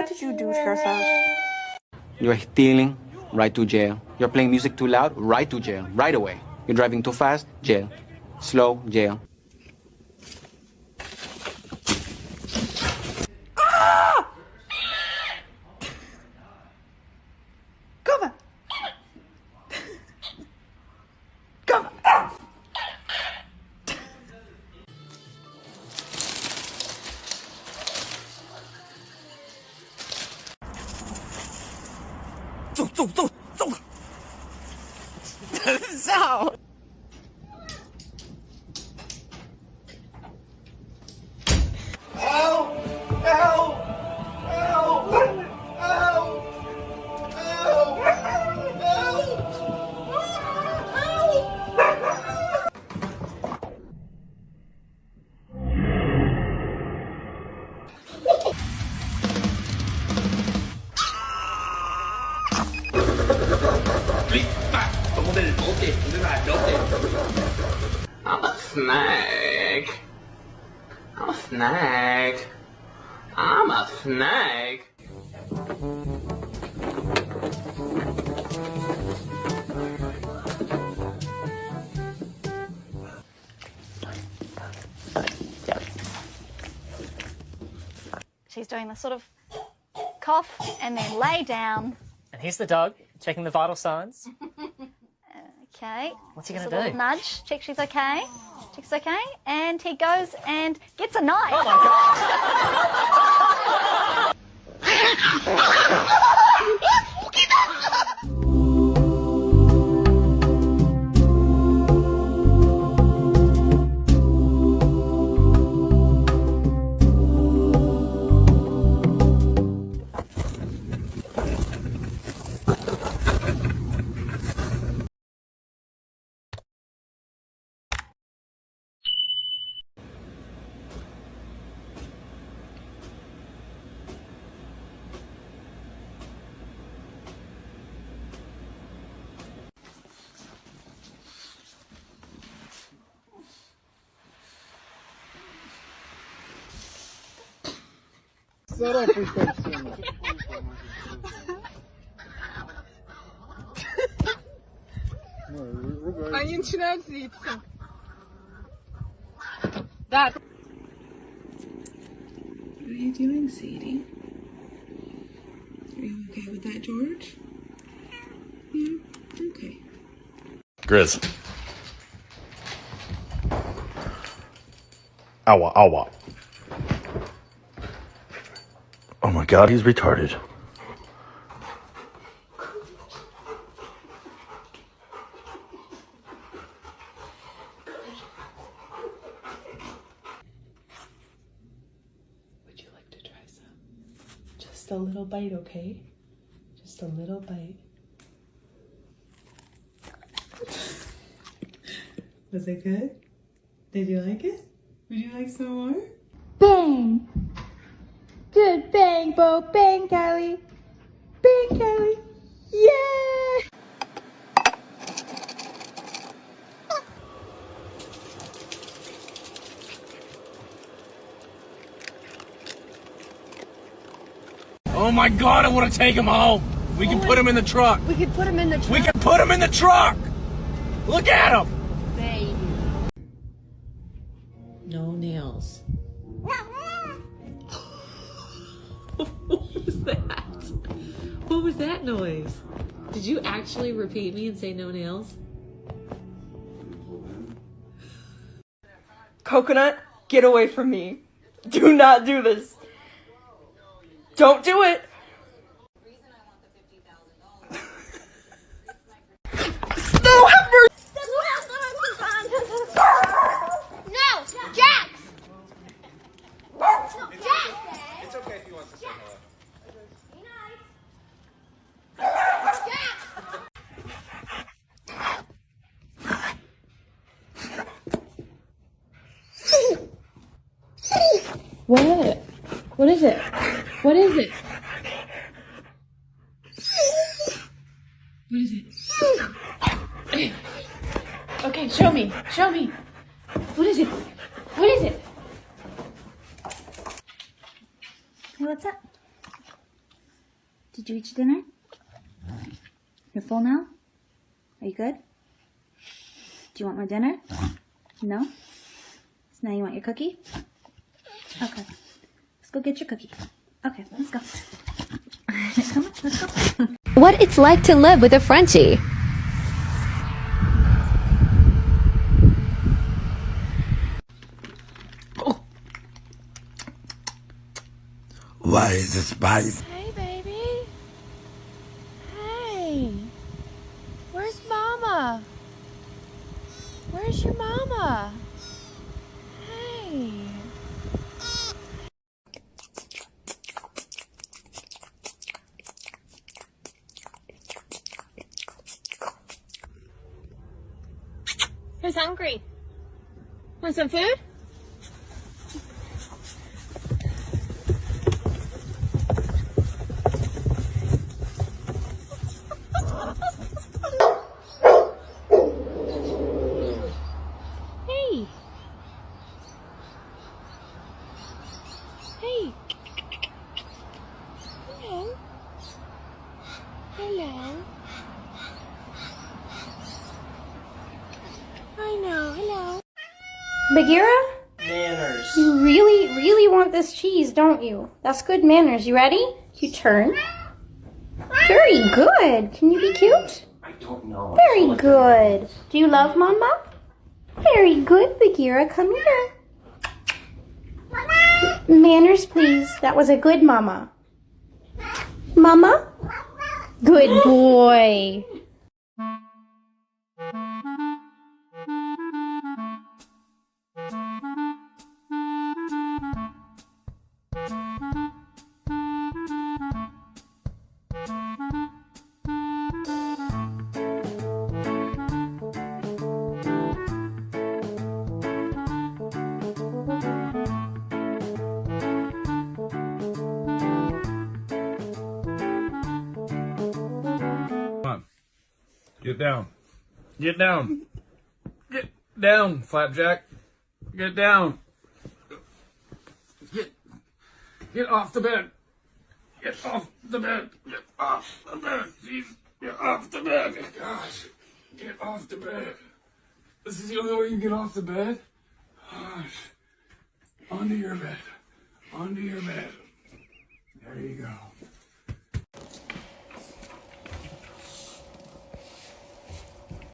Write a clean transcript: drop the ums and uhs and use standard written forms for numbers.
What did you do to yourself? You're stealing, right to jail. You're playing music too loud, right to jail, right away. You're driving too fast, jail. Slow, jail. Come on. Come on. Zo. Zo. I'm a snake. I'm a snake. I'm a snake. She's doing the sort of cough and then lay down. And here's the dog, checking the vital signs. Okay. What's he going Just to a do? little nudge, check she's okay. Check she's okay. And he goes and gets a knife. Oh my Они начинают злиться. Да. What are you doing, Sadie? Are you okay with that, George? Yeah? Okay. Grizz. Awa, awa. Oh my god, he's retarded. Would you like to try some? Just a little bite, okay? Just a little bite. Was it good? Did you like it? Would you like some more? Bang! Good bang, Bo. Bang, Kylie. Bang, Kylie. Yeah! Oh my god, I want to take him home. We can put him in the truck. We could put him in the truck. We can put him in the truck. Look at him. Baby. No nails. What was that? What was that noise? Did you actually repeat me and say no nails? Coconut, get away from me. Do not do this. Don't do it. No, have mercy. No, Jax! It's okay if he wants to say hello. Be nice. Jax! What? What is it? What is it? What is it? Okay, show me. Show me. What is it? What is it? Hey, what's that? Did you eat your dinner? You're full now? Are you good? Do you want more dinner? No? So now you want your cookie? Okay. Let's go get your cookie. Okay, let's go. Come on, let's go. What it's like to live with a Frenchie. Why is it spicy? Hey, baby. Hey. Where's Mama? Where's your mama? Hey. Who's hungry? Want some food? Hey. Hey. Hello. Hello. I know. Hello. Bagheera? Manners. You really want this cheese, don't you? That's good manners. You ready? You turn. Very good. Can you be cute? I don't know. Very good. Do you love Mama? Very good, Bagheera. Come here. Manners, please. That was a good Mama. Mama? Good boy. Get down. Get down. Get down, Flapjack. Get down. Get off the bed. Get off the bed. Get off the bed. Jeez. Get off the bed. Gosh. Get off the bed. This is the only way you can get off the bed? Gosh. Onto your bed. Onto your bed. There you go.